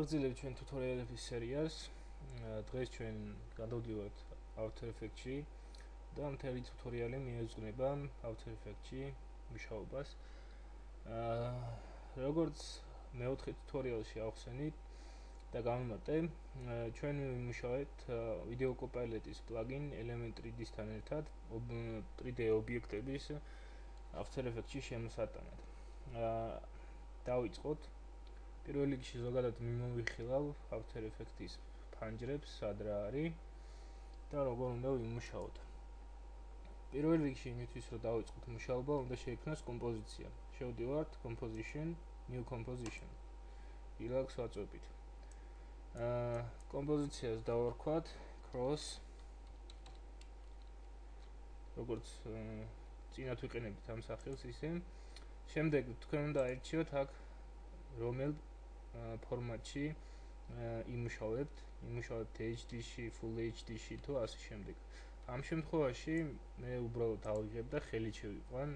ვაგრძელებთ ჩვენ ტუთორიალების სერიას. დღეს ჩვენ გადავდივართ After Effects-ში და მთელი ტუთორიალი მიეძღვნება After Effects-ში მუშაობას. როგორც მეოთხე ტუთორიალში ავხსენით და გამომარტე, ჩვენ ვიმუშავებთ Video Copilot-ის პლაგინ Element 3D-სთან ერთად 3D ობიექტების After Effects-ში შემოსატანად. დავიწყოთ. პირველ რიგში ზოგადად მიმოვიხილავ After Effects-ის ფანჯრებს, სად რა არის და როგორ უნდა ვიმუშაოთ. პირველ რიგში იმისთვის რომ დავიწყოთ მუშაობა, უნდა შეიქმნას კომპოზიცია. შევდივართ Composition, New Composition. Relax ვაწვევით. კომპოზიციას დავარქვათ Cross. როგორც წინათ ვიყენებთ ამ სახელს ისე. შემდეგ თქვენ უნდა აირჩიოთ აქ რომელ ფორმატში იმუშავებთ HD-ში, Full HD-ში თუ ასე შემდეგ. ამ შემთხვევაში მე უბრალოდ ავიღებ და ხელით შევიყვან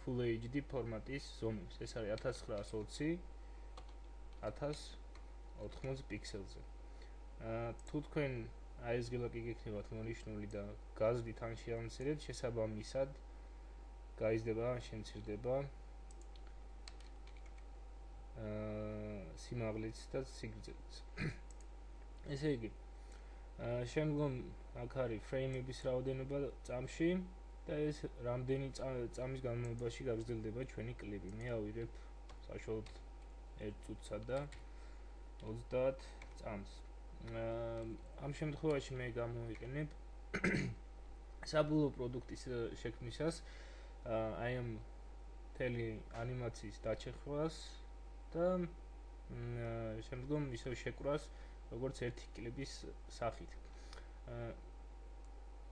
Full HD ფორმატის ზომებს. ეს არის 1920 1080 პიქსელზე. თუ თქვენ აი ეს გილაკი გექნებათ მონიშნული და გაზრდით ან შეამცირებთ, შესაბამისად გაიზრდება ან შემცირდება სიმაღლეც და სიგრძეც. ესე იგი, შემდგომ აქ არის ფრეიმების რაოდენობა წამში და ეს რამდენი წამის განმავლობაში გაგრძელდება ჩვენი კლიპი. მე ავიღებ საშუალოდ 1 წუთსა და 30 წამს. ამ შემთხვევაში მე გამოვიყენებ საბოლოო პროდუქტის შექმნისას აი ამ მთელი ანიმაციის დაჩეხვას და შემდგომ ისევ შეკვრას როგორც ერთი კლიპის სახით.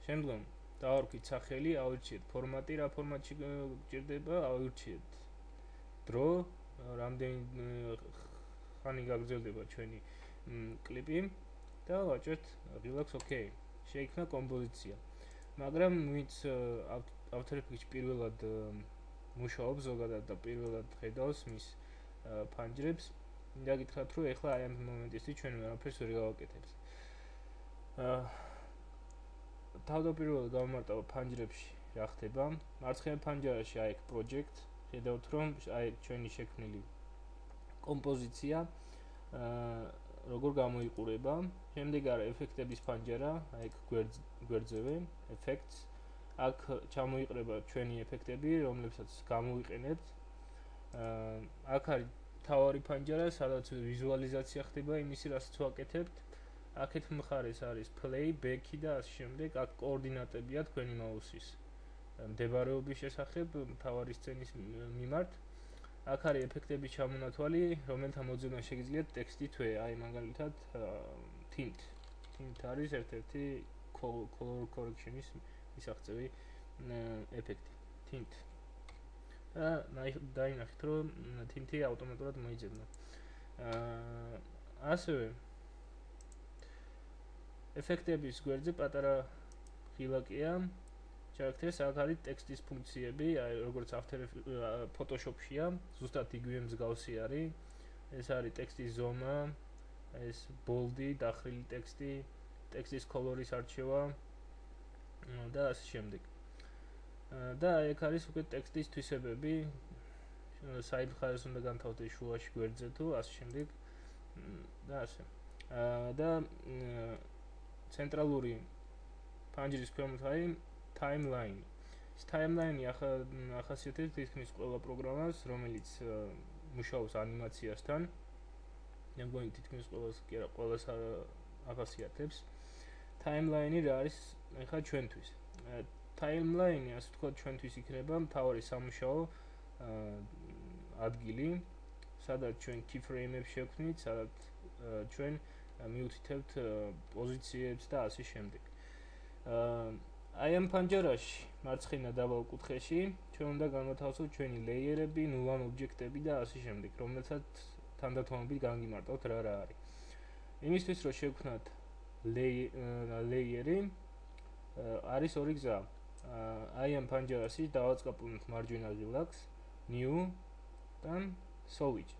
შემდგომ დავარქვით სახელი, ავირჩიეთ ფორმატი, რა ფორმატში გჭირდება, ავირჩიეთ დრო, რამდენი ხანი გაგრძელდება ჩვენი კლიპი და ვაჭერთ Relax OK. შეიქმნა კომპოზიცია. მაგრამ ვინც After Effects-ში პირველად მუშაობს ზოგადად და პირველად ხედავს მის ფანჯრებს, მინდა გითხრათ, რომ ეხლა აი ამ მომენტისთვის ჩვენ ვერაფერს ვერ გავაკეთებთ. თავდაპირველად გავმარტავ ფანჯრებში რა ხდება. მარცხენა ფანჯარაში აი project, ხედავთ რომ აი ჩვენი შექმნილი კომპოზიცია როგორ გამოიყურება. შემდეგ არის ეფექტების ფანჯარა, აი გვერდზევე effects. აქ ჩამოიყრება ჩვენი ეფექტები, რომლებსაც გამოვიყენებთ. აქ არის თავარი ფანჯარა, სადაც ვიზუალიზაცია ხდება იმისი, რასაც ვაკეთებთ. აქეთ მხარეს არის play, back და ასე შემდეგ. აქ კოორდინატებია თქვენი მაუსის მდებარეობის შესახებ თავარი სცენის მიმართ. აქ არის ეფექტების ჩამონათვალი, რომელთა მოძებნა შეგიძლიათ ტექსტი თვე, აი მაგალითად tint არის ერთ-ერთი color correction-ის მისაღწევი ეფექტი tint. დაინახეთ რომ tint-ი ავტომატურად მოიძებნა. ასევე ეფექტების გვერდზე პატარა ღილაკია. ჩააქცევთ, აქ არის ტექსტის ფუნქციები, აი როგორც After Photoshop-შია, ზუსტად იგივე მსგავსი არის. ეს არის ტექსტის ზომა, ეს bold-ი, დახრილი ტექსტი, ტექსტის კოლორის არჩევა და ასე შემდეგ. და აქ არის უკვე ტექსტის თვისებები, საით მხარეს უნდა განთავდეთ შუაში გვერდზე თუ ასე შემდეგ და ასე. და ცენტრალური ფანჯრის ქვემოთ არის timeline. ეს timeline-ი ახასიათებს თითქმის ყველა პროგრამას, რომელიც მუშაობს ანიმაციასთან. მე მგონი თითქმის ყველას ახასიათებს. timeline-ი რა არის ახლა ჩვენთვის? timeline-ი ასე ვთქვათ ჩვენთვის იქნება მთავარი სამუშაო ადგილი, სადაც ჩვენ keyframe-ებს შევქმნით, სადაც ჩვენ მიუთითებთ პოზიციებს და ასე შემდეგ. აი ამ ფანჯარაში მარცხენა დაბალ კუთხეში ჩვენ უნდა განვათავსოთ ჩვენი ლეიერები, ნულან ობიექტები და ასე შემდეგ, რომელთაც თანდათანობით განგიმარტავთ რა არის. იმისთვის რომ შევქმნათ ლეიერი არის ორი გზა. აი ამ ფანჯარაში დავაწყაპუნოთ მარჯვენა ღილაკს, new და solid.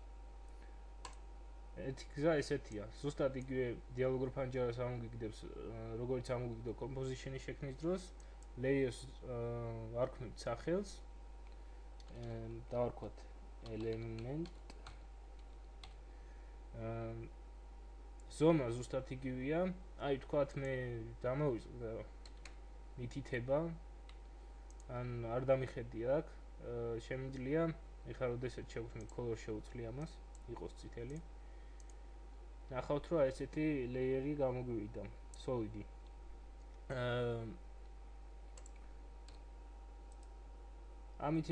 ეთიკა ესეთია. ზუსტად იგივე დიალოგურ ფანჯარას ამოგიგდებს, როგორც ამოგიგდო კომპოზიშენის შექმნის დროს, layers ვარქმევთ სახელს, დავარქვათ element. ზომა ზუსტად იგივეა. აი თქვათ მე დამოვიწყდა მითითება, ან არ დამიხედი აქ, შემიძლია ეხლა როდესაც შევქმნი color შევუცვლი ამას, იყოს წითელი. ნახავთ რომ ესეთი ლეიერი გამოგვივიდა, solid-ი. ამით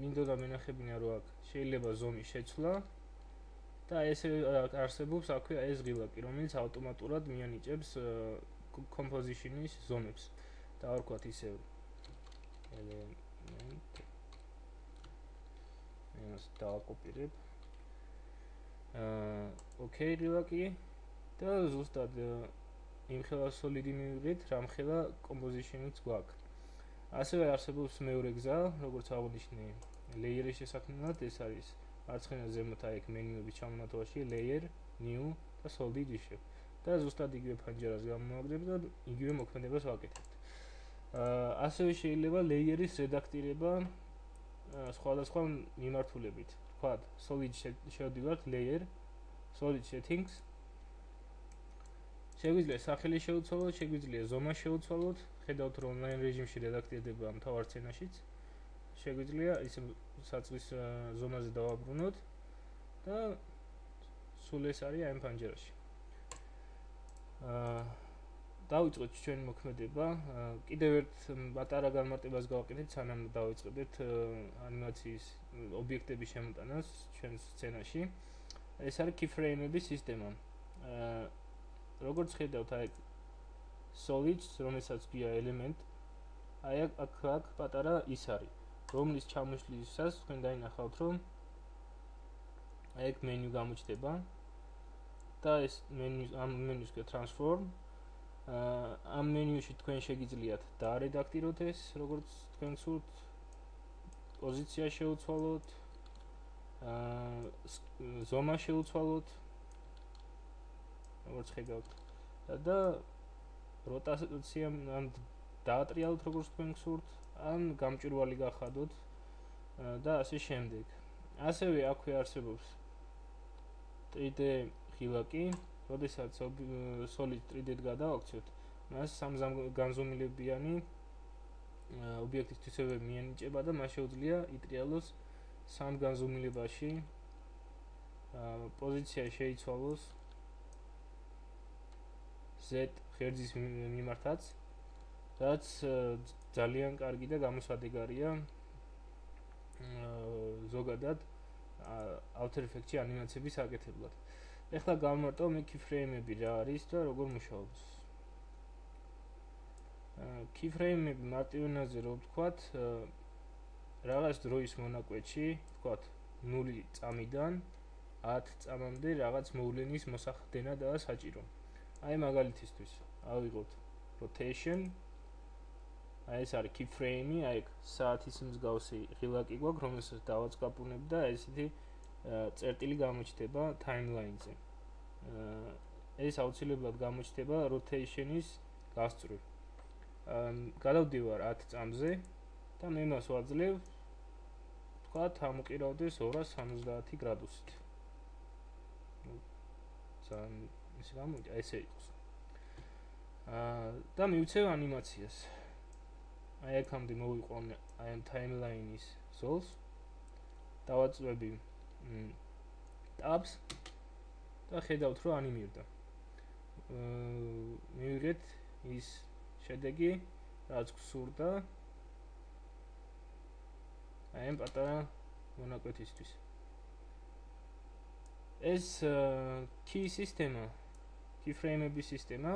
მინდოდა მენახებინა რომ აქ შეიძლება ზომის შეცვლა და ესე არსებობს აქვე ეს ღილაკი, რომელიც ავტომატურად მიანიჭებს composition-ის ზომებს. დავარქვათ ისევ element. ეს დავაკოპირებ. Okay, ღილაკი და ზუსტად იმხელა solid-ი მივიღეთ, რამხელა composition-იც გვაქვს. ასევე არსებობს მეორე გზა, როგორც აღნიშნე, layer-ის შესაქმნელად, ეს არის მარცხენა ზემოთ აი ეს მენიუების ჩამონათვალში layer, new და solid იშევ. და ზუსტად იგივე ფანჯარას გამოვაგდებ და იგივე მოქმედებას ვაკეთებთ. ასევე შეიძლება layer-ის რედაქტირება სხვადასხვა მიმართულებით. ვთქვათ, solid შევდივართ layer, solid settings. შეგვიძლია სახელი შევცვალოთ, შეგვიძლია ზომა შევცვალოთ. ხედავთ რომ online რეჟიმში რედაქტირდება მთავარ სცენაშიც. შეგვიძლია ისე საწყის ზომაზე დავაბრუნოთ და სულ ეს არის ამ ფანჯარაში. დავიწყოთ ჩვენი მოქმედება. კიდევ ერთ პატარა განმარტებას გავაკეთეთ, სანამ დავიწყებთ ანიმაციის ობიექტების შემოტანას ჩვენს სცენაში. ეს არის keyframe-ების სისტემა. როგორც ხედავთ, აი solid, რომელსაც გვია element, აი აქ პატარა ის არის, რომლის ჩამოშლისას თქვენ დაინახავთ, რომ აი აქ menu გამოჩნდება და ეს ამ menus კი transform. ამ menu-ში თქვენ შეგიძლიათ დაარედაქტიროთ ეს, როგორც თქვენ გსურთ, პოზიცია შეუცვალოთ, ზომა შეუცვალოთ, როგორც ხედავთ. და როტაცია ან დაატრიალოთ როგორც თქვენ გსურთ, ან გამჭვირვალე გახადოთ და ასე შემდეგ. ასევე აქვე არსებობს 3D ღილაკი, როდესაც solid 3D-ით გადავაქცევთ, მას სამგანზომილებიანი ობიექტისთვისებე მიენიჭება და მას შეუძლია იტრიალოს სამ განზომილებაში, პოზიცია შეიცვალოს Z ღერძის მიმართაც, რაც ძალიან კარგი და გამოსადეგარია ზოგადად After Effects-ში ანიმაციების აკეთებლად. ეხლა გავმარტო მე keyframe-ები რა არის და როგორ მუშაობს. Keyframe-ები მარტივენაზე რო ვთქვათ, რაღაც დროის მონაკვეთში, ვთქვათ 0 წამიდან 10 წამამდე რაღაც მოვლენის მოსახდენა და საჭირო. აი მაგალითისთვის ავიღოთ rotation. აი ეს არის keyframe-ი, აი საათის მსგავსი ღილაკი გვაქვს, რომელსაც დავაწყაპუნებ და ესეთი წერტილი გამოჩნდება timeline-ზე. ეს აუცილებლად გამოჩნდება rotation-ის გასწვრივ. გადავდივარ 10 წამზე და მე მას ვაძლევ, ვთქვათ, ამოყირავდეს 270 გრადუსით. ეს გამოიწა ესე იყოს. და მივცევ ანიმაციას. აი აქამდე მოვიყვანე აი ამ timeline-ის ზოლს. დავაწვევი tabs და ხედავთ რომ ანიმირდა. მივიღეთ ის შედეგი, რაც გსურდა. აი ამ პატარა მონაკვეთისთვის. ეს key სისტემა, keyframe-ების სისტემა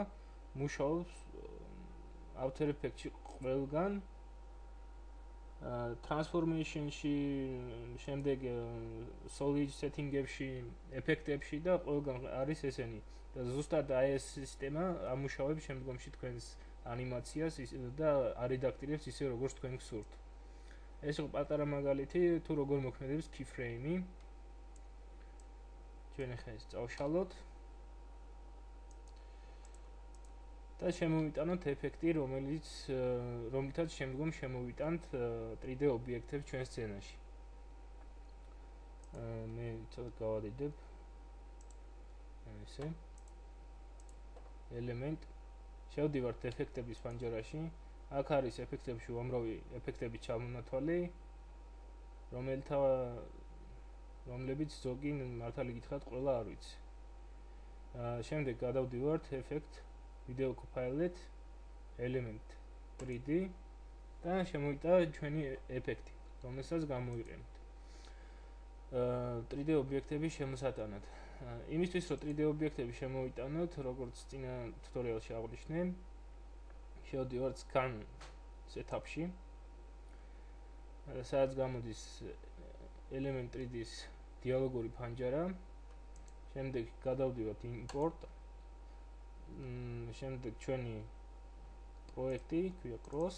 მუშაობს After Effects-ში ყველგან, transformation-ში, შემდეგ solid setting-ებში, ეფექტებში და ყველგან არის ესენი. და ზუსტად აი ეს სისტემა ამუშავებს შემდგომში თქვენს ანიმაციას და არედაქტირებს ისე როგორც თქვენ გსურთ. ეს პატარა მაგალითი თუ როგორ მოქმედებს keyframe-ი. ჩვენ ახლა ეს წავშალოთ და შემოვიტანოთ ეფექტი, რომლითაც შემდგომ შემოვიტანთ 3D ობიექტებს ჩვენ სცენაში. მე ცოტა გავადიდებ. ესე. ელემენტ. შევდივართ ეფექტების პანჯარაში. აქ არის ეფექტებში უამრავი ეფექტების ჩამონათვალი, რომლებიც ზოგი მართალი გითხრათ ყველა არ ვიცი. შემდეგ გადავდივართ ეფექტ video copilot element 3D და შემოვიტანა ჩვენი ეფექტი, რომელსაც გამოვიყენებთ. 3D ობიექტების შემოსატანად. იმისთვის რომ 3D ობიექტები შემოვიტანოთ, როგორც წინა ტუტორიალში აღვნიშნე, შევდივართ scan setup-ში. სადაც გამოდის element 3D-ის დიალოგური პანჯარა. შემდეგ გადავდივართ import. შემდეგ ჩვენი პროექტი, ქვია cross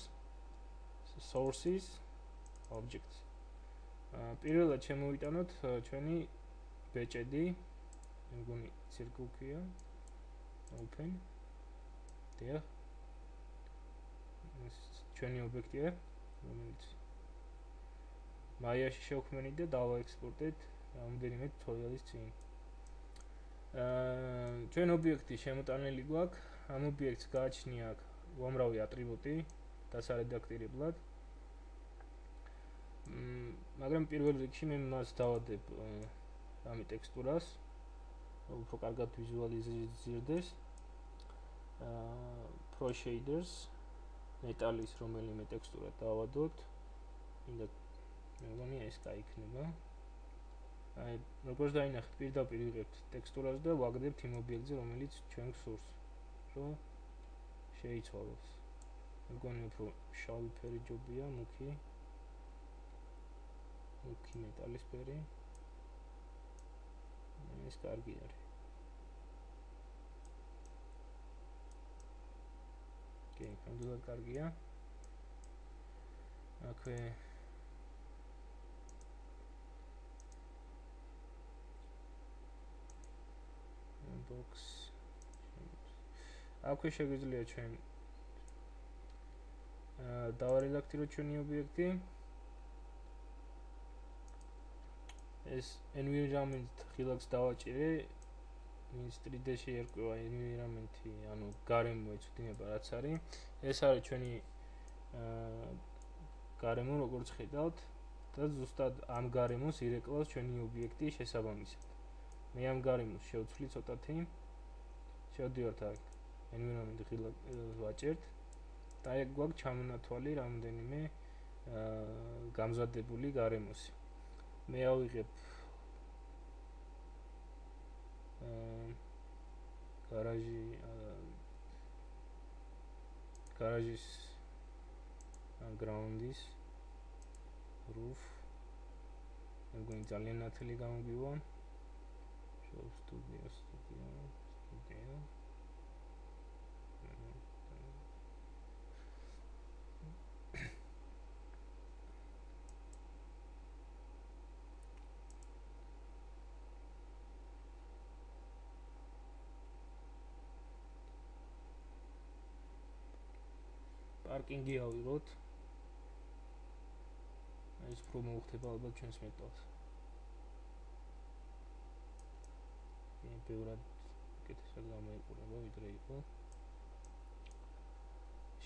sources objects. პირველად შემოვიტანოთ ჩვენი ბეჭედი, მე მგონი circle ქვია, open. დიახ. ეს ჩვენი ობიექტია, რომელიც Maya-ში შევქმნით და დავაექსპორტეთ რამდენიმე ტუტორიალის წინ. ჩვენ ობიექტი შემოტანილი გვაქვს, ამ ობიექტს გააჩნია აქ უამრავი ატრიბუტი დასარედაქტირებლად. მაგრამ პირველ რიგში მე მას დავადებ ამ ტექსტურას, უფრო კარგად ვიზუალიზირდეს. Pro shaders მეტალის რომელიმე ტექსტურა დავადოთ. მინდა მე მგონი ეს გაიქნება. აი, როგორც დაინახეთ, პირდაპირ ვიღებთ ტექსტურას და ვაგდებთ იმ ობიექტზე, რომელიც ჩვენ გსურს, რომ შეიცვალოს. მე მგონი უფრო შავი ფერი ჯობია, მუქი მეტალის ფერი. ეს კარგი არის. ოკეი, ნამდვილად კარგია. აქვე box. აქვე შეგვიძლია ჩვენ დავარედაქტიროთ ჩვენი ობიექტი. ეს environment ხილაკს დავაჭირე. ის 3D-ში ერკვევა environment-ი, ანუ გარემო ეცვდინება რაც არის. ეს არის ჩვენი გარემო, როგორც ხედავთ, და ზუსტად ამ გარემოს ირეკლავს ჩვენი ობიექტი შესაბამისად. მე ამ გარემოს შევცვლი ცოტათი. შევდივართ აქ environment ხილაკს ვაჭერთ და ეგ გვაქვს ჩამონათვალი რამდენიმე გამზადებული გარემოსი. მე ავიღებ garage-ის ground-ის roof. მე მგონი ძალიან ნათელი გამოგივა. Show studio. პარკინგი ავიღოთ. ეს უფრო მოუხდება ალბათ ჩვენს მეტალს. ბევრად კეთილად გამოიყურება ვიდრე იყო.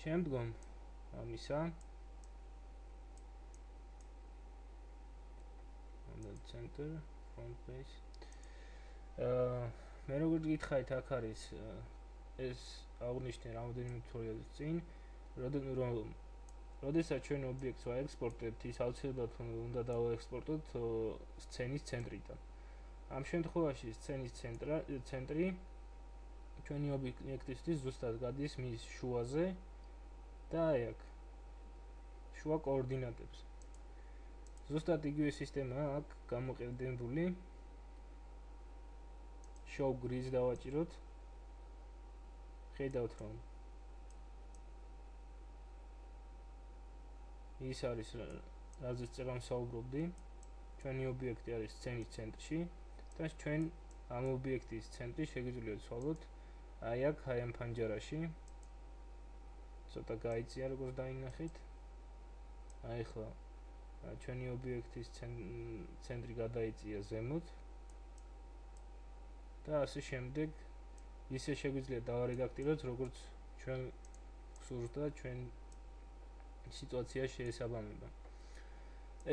შემდგომ ამისა center front page. მე როგორც გითხარით, აქ არის ეს აღნიშნე რამდენიმე ტუტორიალის წინ, როდესაც ჩვენ ობიექტს ვაექსპორტებთ, ის აუცილებლად უნდა დავაექსპორტოთ სცენის ცენტრიდან. ამ შემთხვევაში სცენის ცენტრი ჩვენი ობიექტისთვის ზუსტად გადის მის შუაზე და აქ შუა კოორდინატებს. ზუსტად იგივე სისტემაა აქ გამოყენებული. show grid დავაჭიროთ. ხედავთ რომ ის არის რაზეც წეგან საუბრობდი. ჩვენი ობიექტი არის სცენის ცენტრში და ჩვენ ამ ობიექტის ცენტრი შეგვიძლია ვცვალოთ აი აქ, აი ამ ფანჯარაში. ცოტა გაიწია როგორც დაინახეთ. აი ახლა ჩვენი ობიექტის ცენტრი გადაიწია ზემოთ. და ასე შემდეგ ისე შეგვიძლია დავარედაქტიროთ, როგორც ჩვენ გსურდა ჩვენ სიტუაცია შეესაბამება.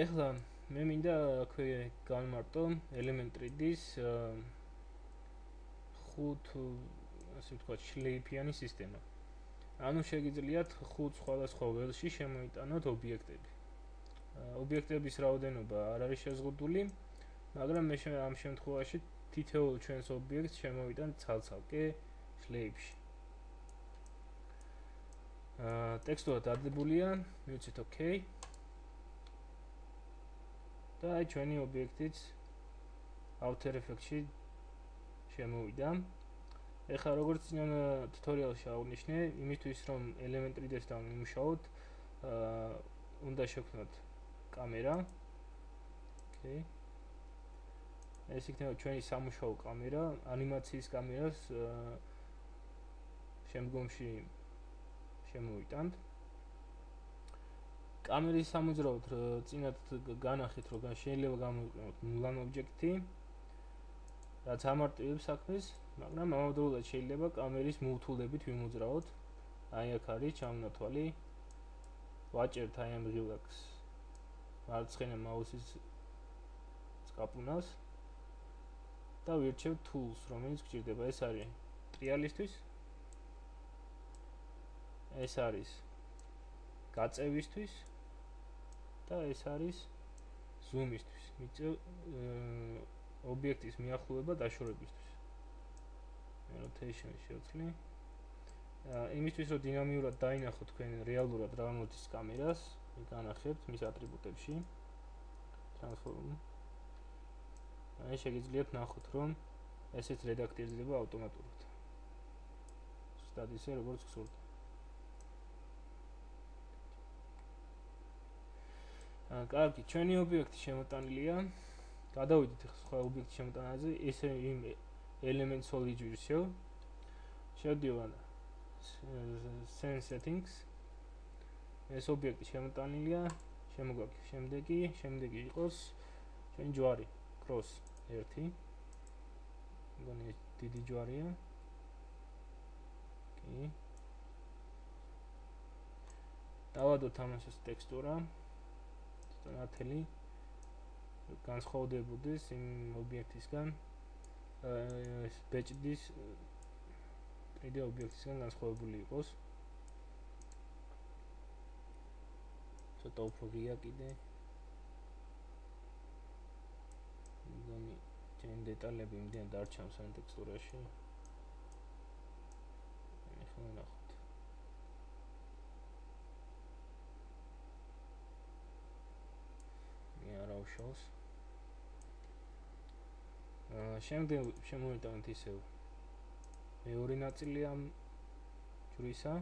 ეხლა მე მინდა აქვე განმარტო element 3D-ის 5 ასე ვთქვათ შლეიფიანი სისტემა. ანუ შეგიძლიათ 5 სხვადასხვა ველში შემოიტანოთ ობიექტები. ობიექტების რაოდენობა არ არის შეზღუდული, მაგრამ მე ამ შემთხვევაში თითოეულ ჩვენს ობიექტს შემოვიტან ცალ-ცალკე შლეიფში. ტექსტურა დადებულია, მივცეთ OK. და აი ჩვენი ობიექტიც After Effects-ში შემოვიდა. ეხლა როგორც წინ ტუტორიალში აღნიშნე, იმისთვის რომ element 3D-სთან ვიმუშაოთ, უნდა შევქმნათ კამერა. Okay. ეს იქნება ჩვენი სამუშაო კამერა, ანიმაციის კამერას შემდგომში შემოვიტანთ. კამერის სამოძრაოდ წინათ განახეთ, რომ შეიძლება გამოვიყენოთ მულან ობიექტი, რაც ამარტივებს საქმეს, მაგრამ ამავდროულად შეიძლება კამერის მოვთულებით ვიმოძრაოთ. აი აქ არის ჩამონათვალი. ვაჭერთ აი ამ ღილაკს მარცხენა მაუსის კაპუნას და ვირჩევთ tools, რომელიც გჭირდება. ეს არის ტრიალისთვის. ეს არის გაწევისთვის და ეს არის zoom-ისთვის. მიწევ ობიექტის მიახლოება დაშორებისთვის. Rotation შევცვლი. იმისთვის რომ დინამიურად დაინახოთ თქვენ რეალურად რა მოდის კამერას, განახებთ მის ატრიბუტებში. Transform. აი შეგიძლიათ ნახოთ, რომ ესეც რედაქტირდება ავტომატურად. ზუსტად ისე როგორც გსურთ. კარგი, ჩვენი ობიექტი შემოტანილია. გადავიდეთ სხვა ობიექტის შემოტანაზე, ესე იმ element solid ვირჩევ. შევდივარ Scene Settings. ეს ობიექტი შემოტანილია, შემოგვაქვს შემდეგი იყოს ჩვენი ჯვარი, cross 1. მგონი დიდი ჯვარია. კი. დავადოთ ამას ტექსტურა. ნათელი განსხვავდებოდეს იმ ობიექტისგან, ბეჭდის 3D ობიექტისგან განსხვავებული იყოს. ცოტა უფრო ღია კიდე. მგონი ჩემ დეტალები იმდენ დარჩავს ამ ტექსტურაში. ეხლა ნახოთ. არავშავს. შემდეგ შემოვიტანოთ ისევ მეორე ნაწილი ამ ჯვრისა.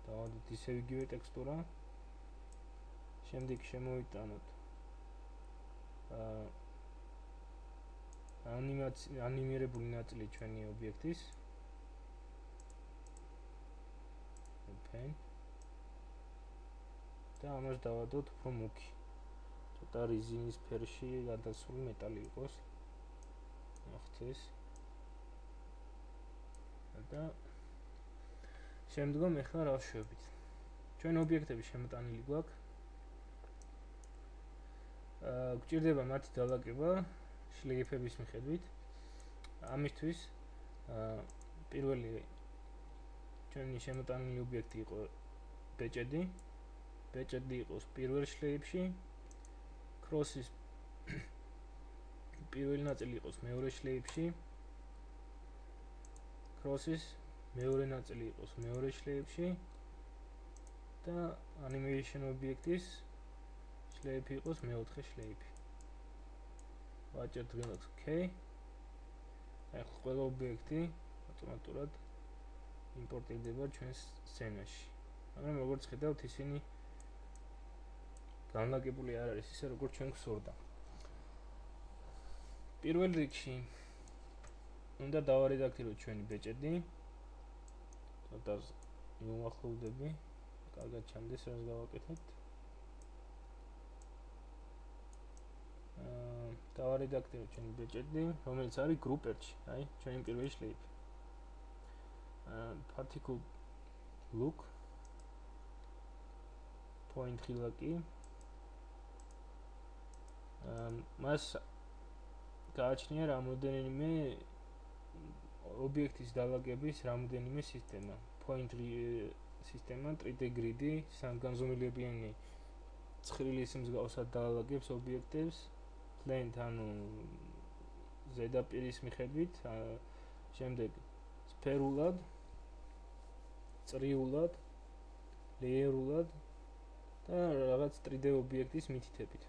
დავადოთ ისევ იგივე ტექსტურა. შემდეგ შემოვიტანოთ ანიმირებული ნაწილი ჩვენი ობიექტის. Open. და ამას დავადოთ უფრო მუქი. ცოტა რეზინის ფერში გადასული მეტალი იყოს. ნახეთ ეს. და შემდგომ ეხლა რა ვშვებით. ჩვენ ობიექტები შემოტანილი გვაქვს. გვჭირდება მათი დალაგება შლეიფების მიხედვით. ამისთვის პირველი ჩვენი შემოტანილი ობიექტი იყო ბეჭედი. ბეჭედი იყოს პირველ შლეიფში. crosses პირველი ნაწილი იყოს მეორე შლეიფში. crosses მეორე ნაწილი იყოს მეორე შლეიფში და animation ობიექტის შლეიფი იყოს მეოთხე შლეიფი. ვაჭერთ ღილაკს OK. აი ყველა ობიექტი ავტომატურად იმპორტირდება ჩვენს სცენაში. მაგრამ როგორც ხედავთ, ისინი განლაგებული არ არის ისე როგორც ჩვენ გვსურდა. პირველ რიგში უნდა დავარედაქტიროთ ჩვენი ბეჭედი. ცოტა მივახლოვდები. კარგად ჩანდეს რაც გავაკეთებთ. დავარედაქტიროთ ჩვენი ბეჭედი, რომელიც არის group 1-ში, აი, ჩვენი პირველი შლეიფი. Particle look point ხილაკი. მას გააჩნია რამოდენიმე ობიექტის დალაგების რამოდენიმე სისტემა. Point სისტემა 3D grid-ი, განზომილებიანი ცხრილის მსგავსად დალაგებს ობიექტებს. Plane ანუ ზედაპირის მიხედვით, შემდეგ სფერულად, წრიულად, ლეიერულად და რაღაც 3D ობიექტის მითითებით.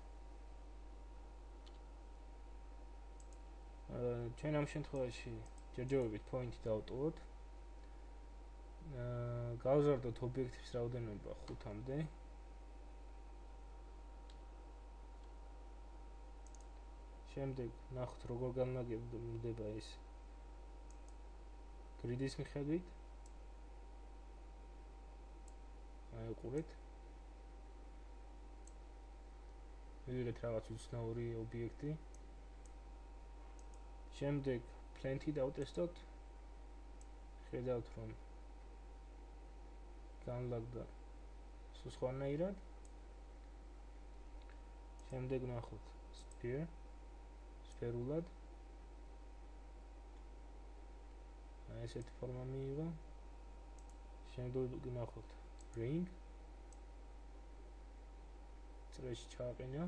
ჩვენ ამ შემთხვევაში ჯერჯერობით point-ი დავტოვოთ. გავზარდოთ ობიექტის რაოდენობა 5-მდე. შემდეგ ნახოთ როგორ განლაგდება ეს გრიდის მიხედვით. აი უყურეთ. ვიღეთ რაღაც უცნაური ობიექტი. შემდეგ plane-ი დავტესტოთ. ხედავთ რომ განლაგდა სულ სხვანაირად. შემდეგ ნახოთ sphere, სფერულად. აი ესეთი ფორმა მიიღო. შემდეგ ნახოთ ring. წრეში ჩააყენა.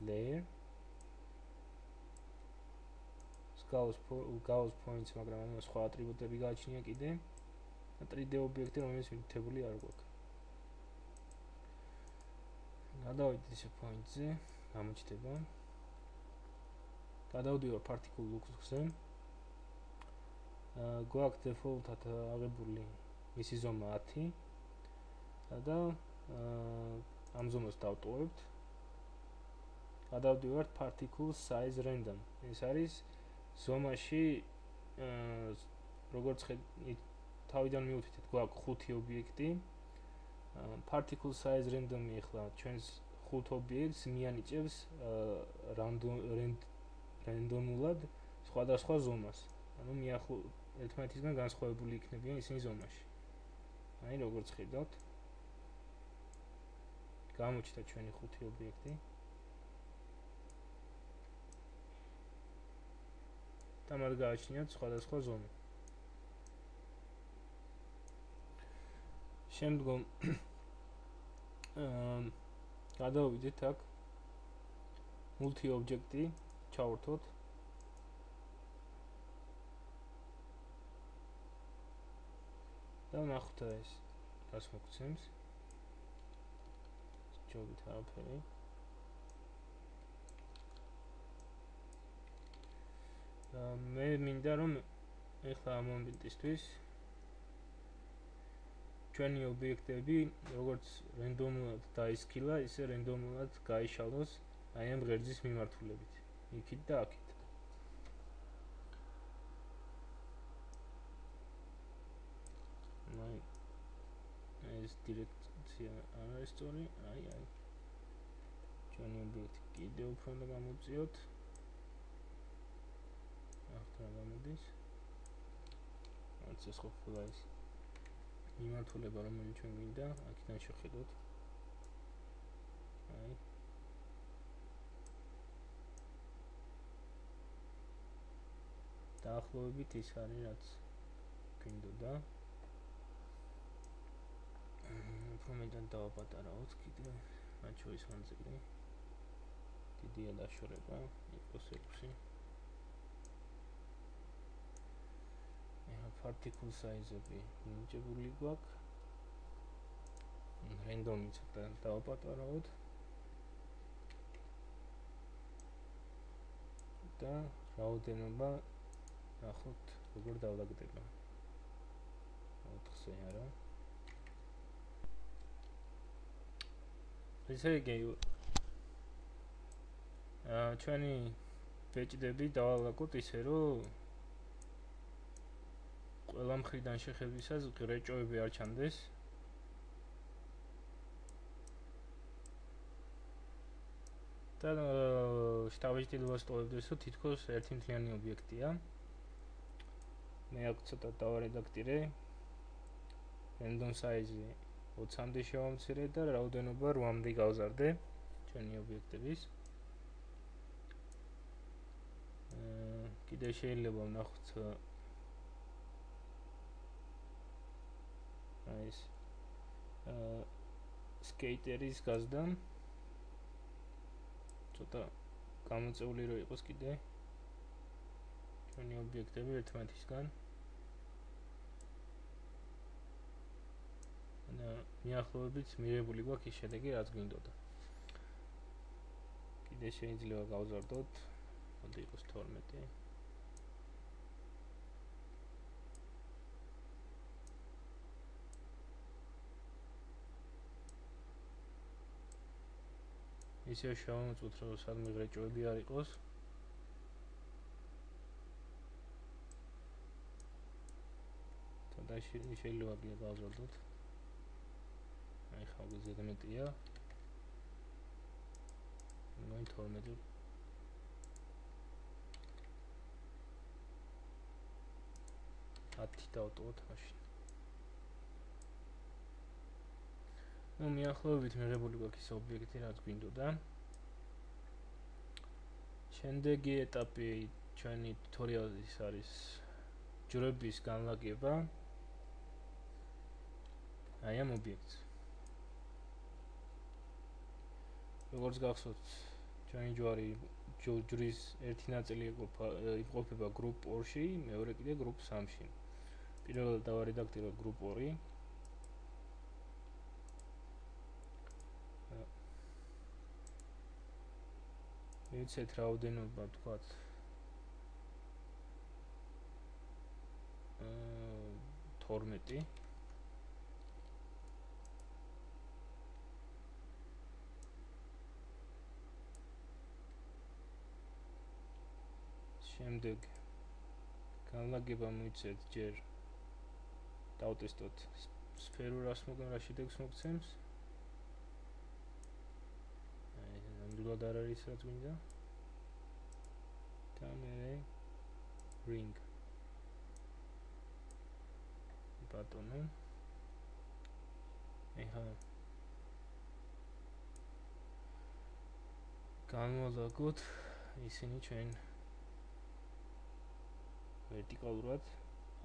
layer. Gauss points, მაგრამ ამას სხვა ატრიბუტები გააჩნია კიდე. 3D ობიექტი, რომელიც მითითებული არ გვაქვს. გადავიდეთ ეს point-ზე, გამოჩნდება. გადავდივარ particle look-ზე. გვაქვს default-ად აღებული მისი ზომა 10 და ამ ზომას დავტოვებთ. გადავდივართ particle size random. ეს არის ზომაში როგორც თავიდან მივუთითეთ, გვაქვს 5 ობიექტი. Particle size random-ი ახლა ჩვენს 5 ობიექტს მიანიჭებს რანდომულად სხვადასხვა ზომას. ანუ ერთმანეთისგან განსხვავებული იქნებიან ისინი ზომაში. აი როგორც ხედავთ. გამოჩნდა ჩვენი 5 ობიექტი. და მათ გააჩნიათ სხვადასხვა ზომა. შემდგომ გადავიდეთ აქ multi object-ი ჩავართოთ. და ნახოთ ეს რას მოგცემს. ჯობით არაფერი. მე მინდა რომ ეხლა ამ მომენტისთვის ჩვენი ობიექტები როგორც რანდომულად დაისქილა, ისე რანდომულად გაიშალოს აი ამ ღერძის მიმართულებით. იქით და აქეთ. ეს დირექცია არ არის სწორი, აი. ჩვენი ობიექტი კიდევ უფრო უნდა გამოწიოთ. ახლა გამოდის. არც ეს ყოფილა ის მიმართულება, რომელიც ჩვენ გვინდა, აქედან შევხედოთ. აი. დაახლოებით ის არის, რაც გვინდოდა. უფრო მეტად დავაპატარავთ კიდე, მათ შორის მანძილი. დიდია დაშორება, იყოს 6. Particle size-ები მინიჭებული გვაქვს. Random-ი ცოტა დავაპატარავთ. და რაოდენობა ნახოთ როგორ დავლაგდება. 4-ზე არა. ესე იგი ჩვენი ბეჭდები დავალაგოთ ისე, რომ ყველა მხრიდან შეხებისას ღრეჭოები არ ჩანდეს. და შტაბ-ჭდილობას ტოვებდეს, რომ თითქოს ერთი მთლიანი ობიექტია. მე აქ ცოტა დავარედაქტირე. random size 20-მდე შევამცირე და რაოდენობა 8-მდე გავზარდე ჩვენი ობიექტების. კიდე შეიძლება ვნახოთ ეს სკეიტერის გაზდა. ცოტა გამოწეული რო იყოს კიდე ჩვენი ობიექტები ერთმანეთისგან. და მიახლოებით მიღებული გვაქვს ის შედეგი, რაც გვინდოდა. კიდე შეიძლება გავზარდოთ, მოდი იყოს 12. ისე შევამოწმოთ, რომ სადმე ღრეჭოები არ იყოს. თუნდაც შეიძლება გავზარდოთ. აი ხავზე ზედმეტია. ნუ 12. ათი დავტოვოთ მაშინ. ნუ მიახლოებით მიღებული გვაქვს ის ობიექტი, რაც გვინდოდა. შემდეგი ეტაპი ჩვენი ტუტორიალის არის ჯვრების განლაგება. აი ამ ობიექტს. როგორც გახსოვთ, ჩვენი ჯვრის ერთი ნაწილი იყოფება გრუპ 2-ში, მეორე კიდე გრუპ 3-ში. პირველად დავარედაქტიროთ გრუპ 2. მივცეთ რაოდენობა, თქვათ 12. შემდეგ განლაგება მივცეთ ჯერ დავტესტოთ სფერულ რას შედეგს მოგცემს. ნამდვილად არ არის რაც მინდა. და მე ring ბატონო. ეხლა განვალაგოთ ისინი ჩვენ ვერტიკალურად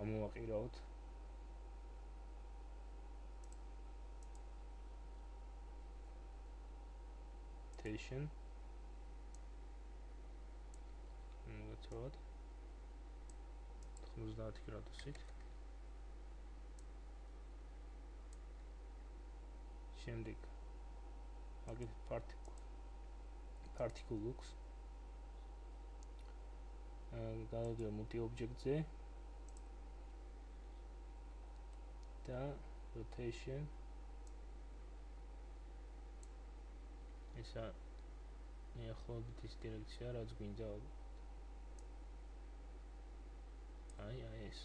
ამოვაყირავთ. rotation. მოგეცოთ 90 გრადუსით. შემდეგ აგეთ particle looks. გავაგებ multi object-ზე და rotation ისა მიახლოებით ის დირექცია, რაც გვინდა. აი ეს.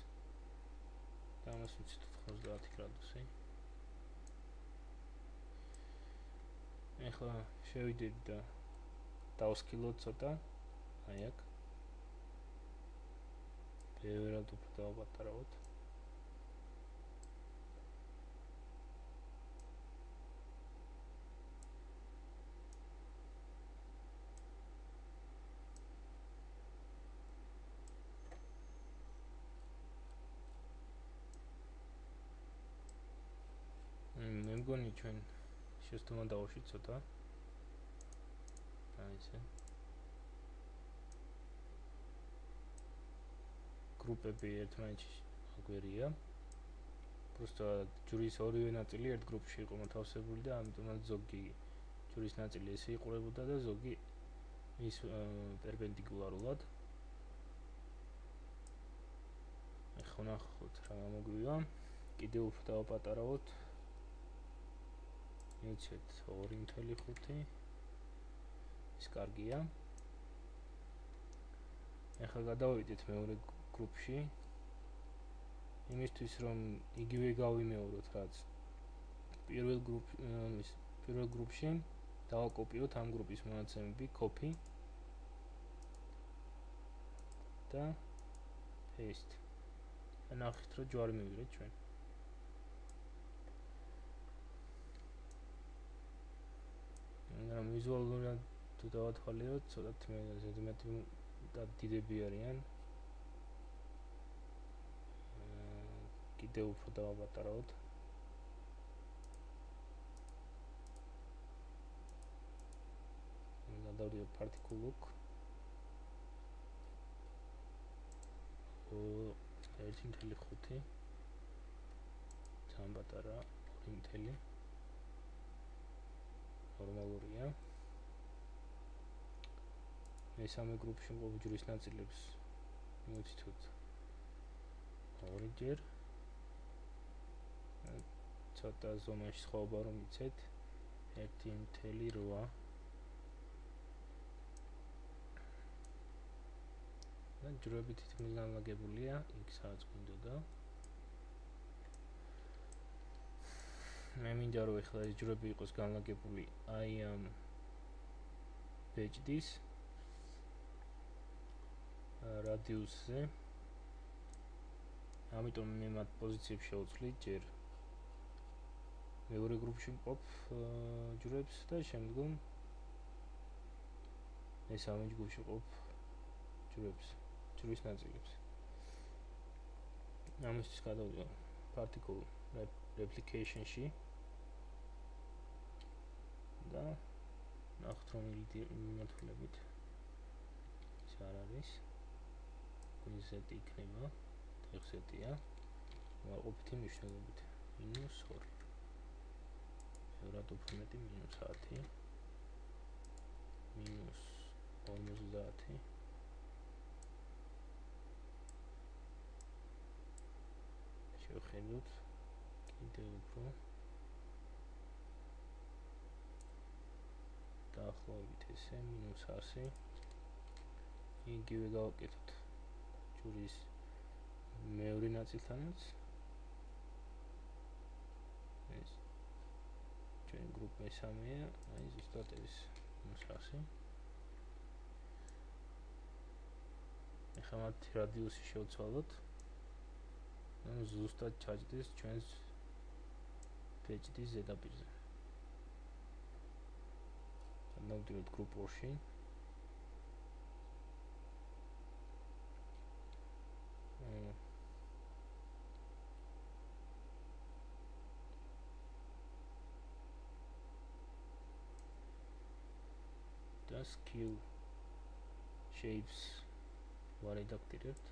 და ამას ვიცით 90 გრადუსი. ეხლა შევიდეთ და დავსკილოთ ცოტა. აი აქ. ბევრად უფრო დავაპატარავოთ. მე მგონი ჩვენ შეცდომა დავუშვით ცოტა. აი ესე. გრუპები ერთმანეთში აგვერია. просто ჯვრის ორივე ნაწილი ერთ გრუპში იყო მოთავსებული და ამიტომაც ზოგი ჯვრის ნაწილი ესე იყურებოდა და ზოგი ის პერპენდიკულარულად. ეხლა ნახოთ რა გამოგვივა. კიდევ უფრო დავაპატარავოთ. მივცეთ 2.5. ის კარგია. ეხლა გადავიდეთ მეორე გრუპში. იმისთვის რომ იგივე გავიმეოროთ რაც პირველ გრუპში, დავაკოპიოთ ამ გრუპის მონაცემები copy და paste. ნახეთ რომ ჯვარი მივიღეთ ჩვენ. მაგრამ ვიზუალურად თუ დავათვალიეროთ, ცოტათ ზედმეტი და დიდები არიან. კიდევ უფრო დავაპატარავთ. გადავდივართ particle look. 1.5 ძალიან პატარა 2.0 ნორმალურია. მესამე გრუპში მყოფ ჯვრის ნაწილებს მივთითოთ ორიჯერ. ცოტა ზომაში სხვაობა რომ იცეთ 1.8 და ჯვრები თითქმის განლაგებულია, იქ სადაც გვინდოდა. მე მინდა რომ ეხლა ეს ჯვრები იყოს განლაგებული აი ამ ბეჭდის რადიუსზე. ამიტომ მე მათ პოზიციებს შევცვლი ჯერ მეორე გრუპში მყოფ ჯვრებს და შემდგომ მესამე ჯგუფში მყოფ ჯვრებს, ჯვრის ნაწილებს. ამისთვის გადავიდეთ particle replication-ში და ნახოთ რომ მიმართულებით ის არ არის. ზეტი იქნება, ზეტია. ვაყოფითი მნიშვნელობით -2. ევრად უფრო მეტი -10. -50. შევხედოთ კიდევ უფრო დაახლოებით ესე -100. იგივე გავაკეთოთ ჯვრის მეორე ნაწილთანაც. ეს ჩვენ გრუპ მესამეა, აი ზუსტად ეს -100. ეხლა მათ რადიუსი შევცვალოთ. ზუსტად ჩაჯდეს ჩვენს ბეჭდის ზედაპირზე. გადავდივართ გრუპ 2-ში. და skill shapes ვარედაქტირებთ.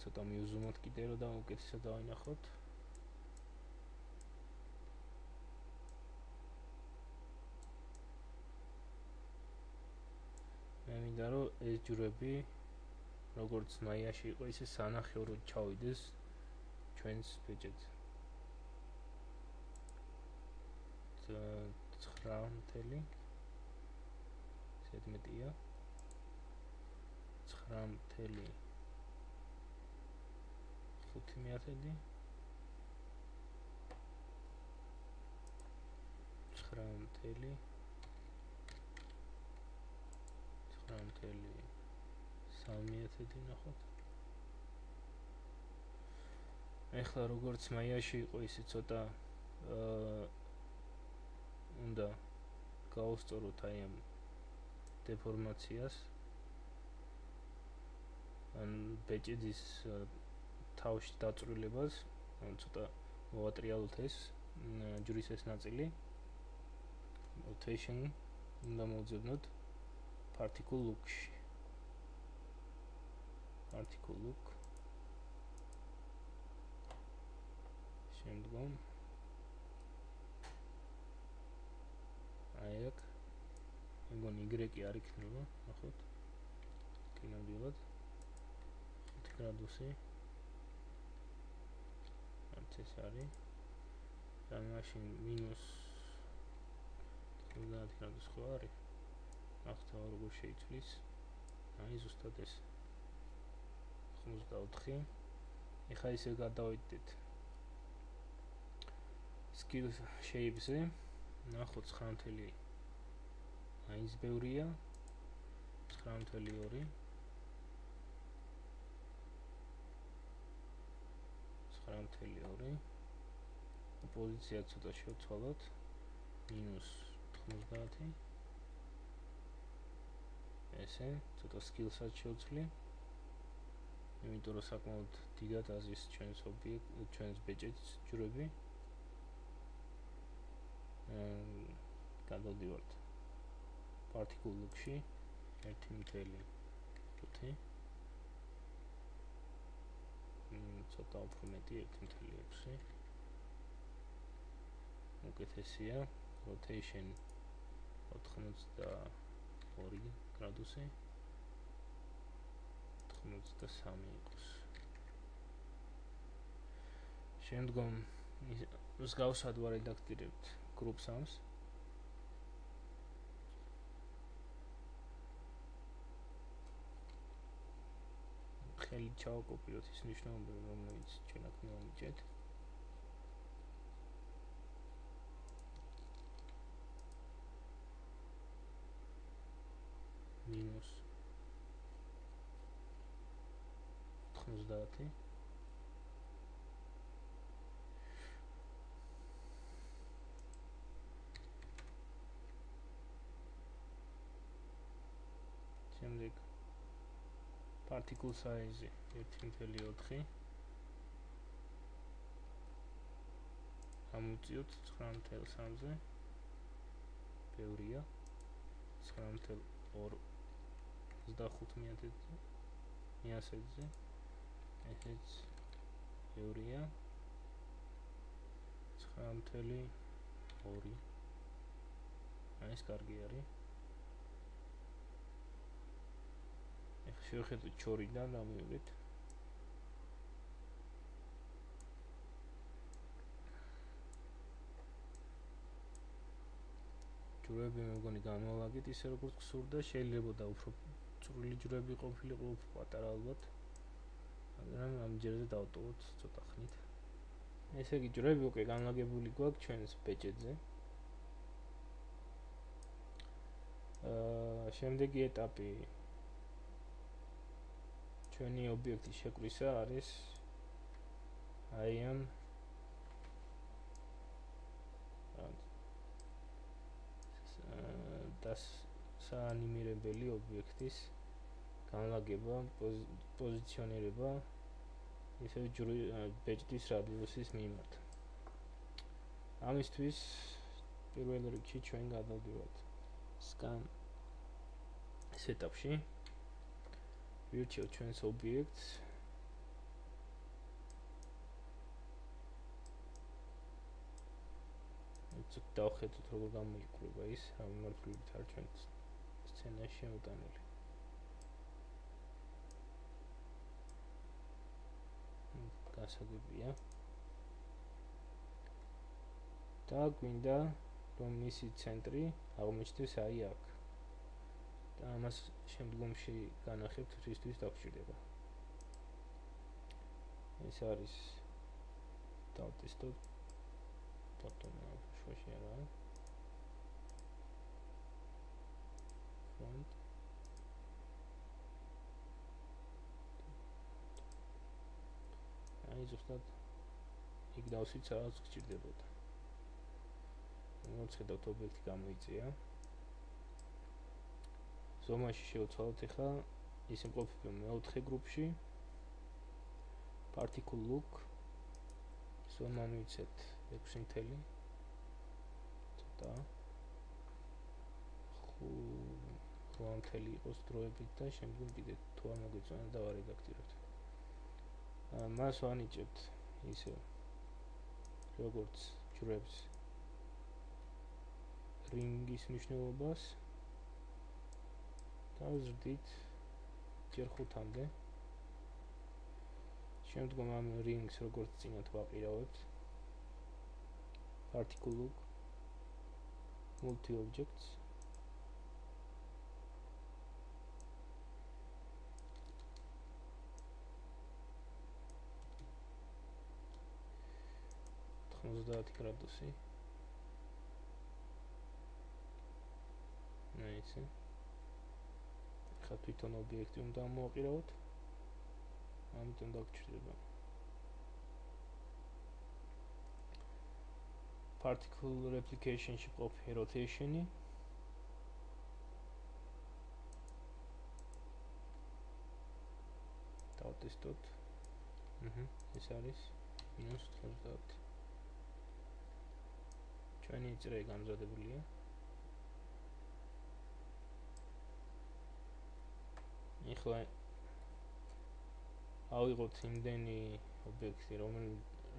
ცოტა მიუზუმოთ კიდე რომ უკეთესად დავინახოთ. მე მინდა რომ ეს ჯვრები როგორც მაიაში იყო, ისე სანახევროდ ჩავიდეს ჩვენს ბეჭედზე. 9 ზედმეტია. 9.5 9.5 9.3 ნახოთ. ეხლა როგორც მაიაში იყო, ისე ცოტა უნდა გავუსწოროთ აი ამ დეფორმაციას. ან ბეჭედის თავში დაწვრილებას, ცოტა მოვატრიალოთ ეს ჯვრის ეს ნაწილი. rotation უნდა მოვძებნოთ particle look-ში. particle look. შემდგომ აი აქ მეგონი Y არ იქნება, ნახოთ. კი ნამდვილად 5 გრადუსი. არც ეს არის. და მაშინ -30 გრადუსი ხო არის? ნახოთ როგორ შეიცვლის. აი ზუსტად ეს 94. ეხლა ისე გადავიდეთ skill shape-ზე. ნახოთ 9.2 აი ის ბევრია 9.2 9.2 პოზიცია ცოტა შევცვალოთ -90 ესე ცოტა skills-ად შევცვლი იმიტომ რომ საკმაოდ დიდად აზის ჩვენს ჩვენს ბეჭედს ჯვრები გადავდივართ particle look-ში 1.5 ცოტა უფრო მეტი 1.6 უკეთესია rotation 82 გრადუსი 93 იყოს შემდგომ მსგავსად ვარედაქტირებთ group sums ხელი ჩავაკოპიროთ ის ნიშნულობები რომელიც ჩვენ აქ მოვიჭეთ -90 შემდეგ particle size 1.4 ამოვწიოთ 9.3-ზე ბევრია 9.25 მიასეთზე ესეც ბევრია 9.2 აი ეს კარგი არის ეხლა შევხედოთ ჩორიდან და მივიღეთ ჯვრები მე მგონი განვალაგეთ ისე როგორც გსურდა შეიძლება უფრო წვრილი ჯვრები ყოფილიყო უფრო პატარა ალბათ მაგრამ ამ ჯერზე დავტოვოთ ცოტა ხნით ესე იგი ჯვრები უკვე განლაგებული გვაქვს ჩვენს ბეჭედზე შემდეგი ეტაპი ჩვენი ობიექტის შეკვისა არის აი ამ საანიმირებელი ობიექტის განლაგება პოზიციონირება ისე ბეჭდის რადიუსის მიმართ ამისთვის პირველ რიგში ჩვენ გადავდივართ scan setupში ვირჩევთ ჩვენს ობიექტს დავხედოთ როგორ გამოიკვლება ის რა მიმართულებით არის ჩვენ სცენაში შემოტანილი გასაგებია და გვინდა რომ მისი ცენტრი აღმოჩნდეს აი აქ და ამას შემდგომში განახებთ რისთვის დაგჭირდება ეს არის დავტესტოთ ბატონო შუაში არა front აი ზუსტად იქ დავსვით სადაც გჭირდებოდა მოვხედავთ ობიექტი გამოიწია ზომაში შევცვალოთ ახლა ის იმყოფება მეოთხე გრუპში particle look ზომა მივიცეთ 6.5 ცოტა 8.5 იყოს დროებით და შემდგომ კიდე თუ არ მოგეწონა და ვარედაქტირებთ მას ვანიჭებთ ისე როგორც ჯვრებს რინგის მნიშვნელობას და ვზრდით ჯერ 5-მდე შემდგომ ამ რინგს როგორც წინათ ვაყირავებთ particle look multi objects 50 გრადუსი. ნაიცი. ხა თვითონ ობიექტი უნდა მოვაყირავოთ. ამიტომ დაგჭირდება. Particle replication-ში ყოფი rotation-ი. დავტესტოთ. ეს არის -90. ჩვენი წრე გამზადებულია. ეხლა ავიღოთ იმდენი ობიექტი,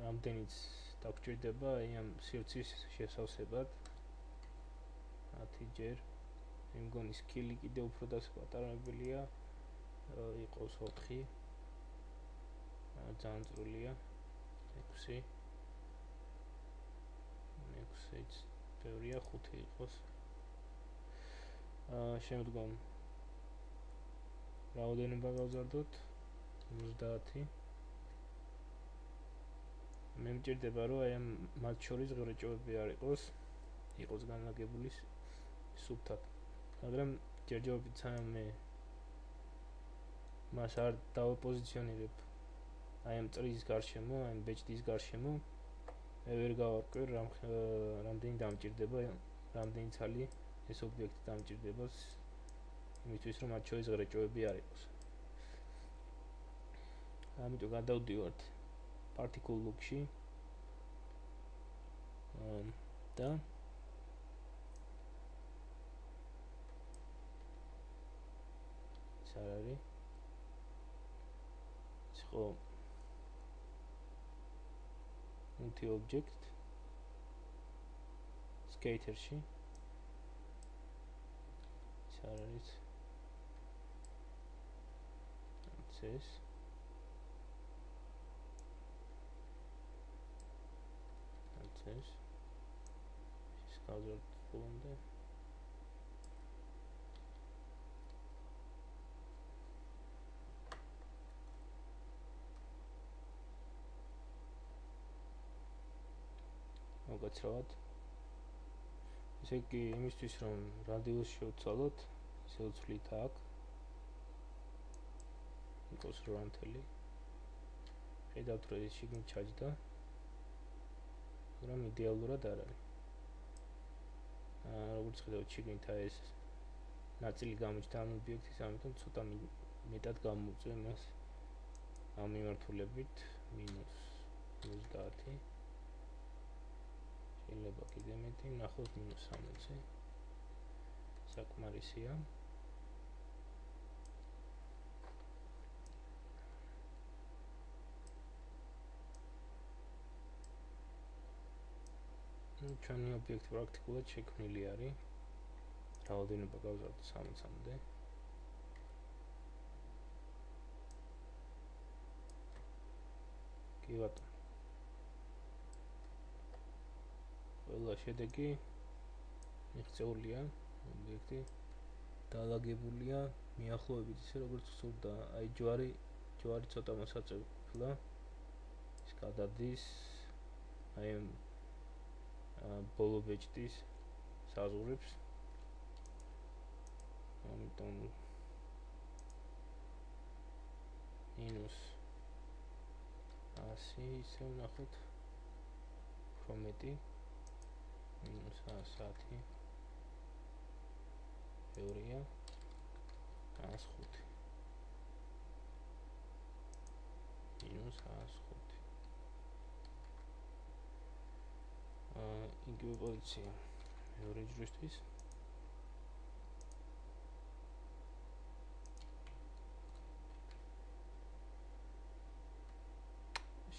რამდენიც დაგჭირდება ამ სივრცის შესავსებად. 10 ჯერ. მე მგონი სკილი კიდე უფრო დასაპატარებელია. იყოს 4. ძალიან წრულია. 6. 6-იც ბევრია, 5 იყოს. შემდგომ რაოდენობა გავზარდოთ 50. მე მჭირდება რომ აი ამ მათ შორის ღრეჭობები არ იყოს განლაგებული სუბთად. მაგრამ ჯერჯერობით სანამ მე მას არ დავაპოზიციონირებ აი ამ წრის გარშემო, აი ამ ბეჭდის გარშემო, მე ვერ გავარკვევ რამდენი დამჭირდება, რამდენი ცალი ეს ობიექტი დამჭირდება იმისთვის რომ მათ შორის ღრეჭობები არ იყოს. ამიტომ გადავდივართ particle look-ში და ეს არის ხო multi object skater-ში ეს არის access ეს გავზარდოთ ბოლომდე. მოგაცრავად. ესე იგი, იმისთვის რომ რადიუსი შევცვალოთ, ისე ვცვლით აქ. იყოს 8. ხედავთ რომ ეს შიგნით ჩაჯდა. მაგრამ იდეალურად არ არის. როგორც ხედავთ, შიგნით ეს ნაწილი გამოჩნდა ამ ობიექტის, ამიტომ ცოტა მეტად გამოვწვე მას ამ მიმართულებით -50. შეიძლება კიდე მეტი, ნახოთ -60. საკმარისია. ჩვენი ობიექტი პრაქტიკულად შექმნილი არის. რაოდენობა გავზარდოთ 60-მდე. კი ბატონო. ყველა შედეგი მიღწეულია, ობიექტი დაალაგებულია მიახლოებით ისე როგორც გსურდა. აი ჯვარი ცოტა მოსაწევლა. ის გადადის აი ბოლო ბეჭდის საზღვრებს. ამიტომ -100 ისე ვნახოთ. უფრო მეტი -100 ბევრია. 105 -105 იგივე პოზიცია მეორე ჯვრისთვის.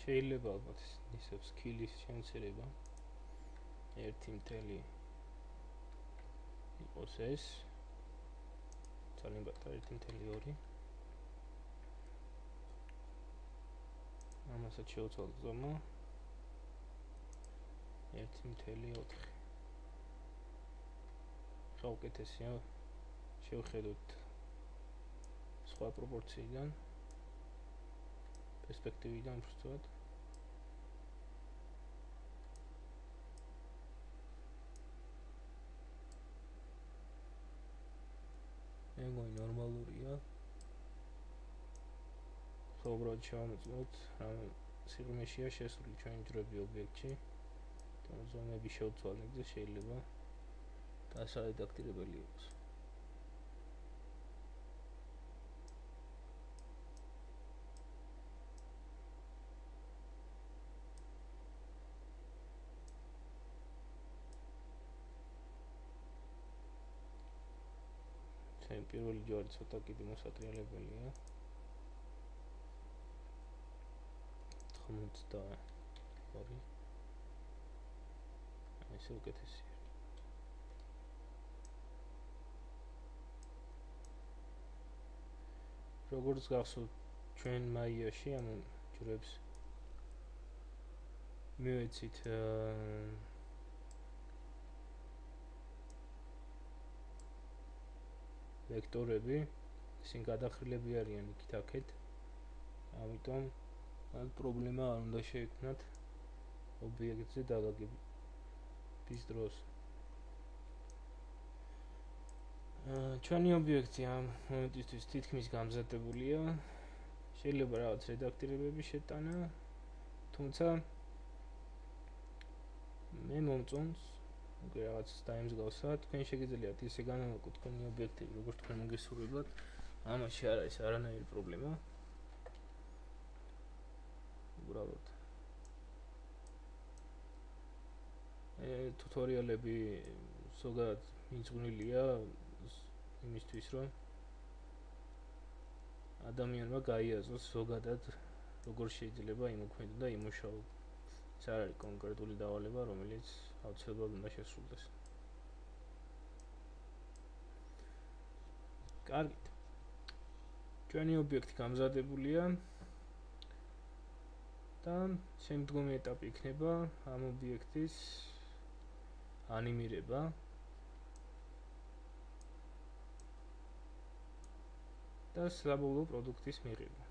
შეიძლება ალბათ ისევ სკილის შემცირება 1.0 იყოს ეს ძალიან პატარა 1.2 ამასაც შევცვალოთ ზომა 1.4 ხა უკეთესია შევხედოთ სხვა პროპორციიდან პერსპექტივიდან ვსწრებთ მეგონი ნორმალურია. უბრალოდ შევამოწმოთ რა სიღრმეშია შესული ჩვენი ჯვრები ობიექტში. და ზომები შევცვალეთ და შეიძლება დასარედაქტირებელი იყოს. პირველი ჯვარი ცოტა კიდე მოსატრიალებელია. 92. ეს უკეთესია. როგორც გახსოვთ, ჩვენ მაიაში ამ ჯვრებს მივეცით ვექტორები, ისინი გადახრილები არიან იქით-აქეთ. ამიტომ ამ პრობლემა არ უნდა შეექმნათ ობიექტზე დაგაგების დროს. ჩვენი ობიექტი ამ მომენტისთვის თითქმის გამზადებულია. შეიძლება რაღაც რედაქტირებები შეტანა, თუმცა მე მომწონს რაღაც დაემსგავსა. თქვენ შეგიძლიათ ისე განავაკოთ თქვენი ობიექტები, როგორც თქვენ მოგესურვებათ. ამაში არ არის არანაირი პრობლემა. უბრალოდ ტუტორიალები ზოგადად მიძღვნილია იმისთვის, რომ ადამიანმა გაიაზროს ზოგადად როგორ შეიძლება იმოქმედო და იმუშაო. ეს არ არის კონკრეტული დავალება, რომელიც აუცილებლად უნდა შესრულდეს. კარგით. ჩვენი ობიექტი გამზადებულია და შემდგომი ეტაპი იქნება ამ ობიექტის ანიმირება. და საბოლოო პროდუქტის მიღება.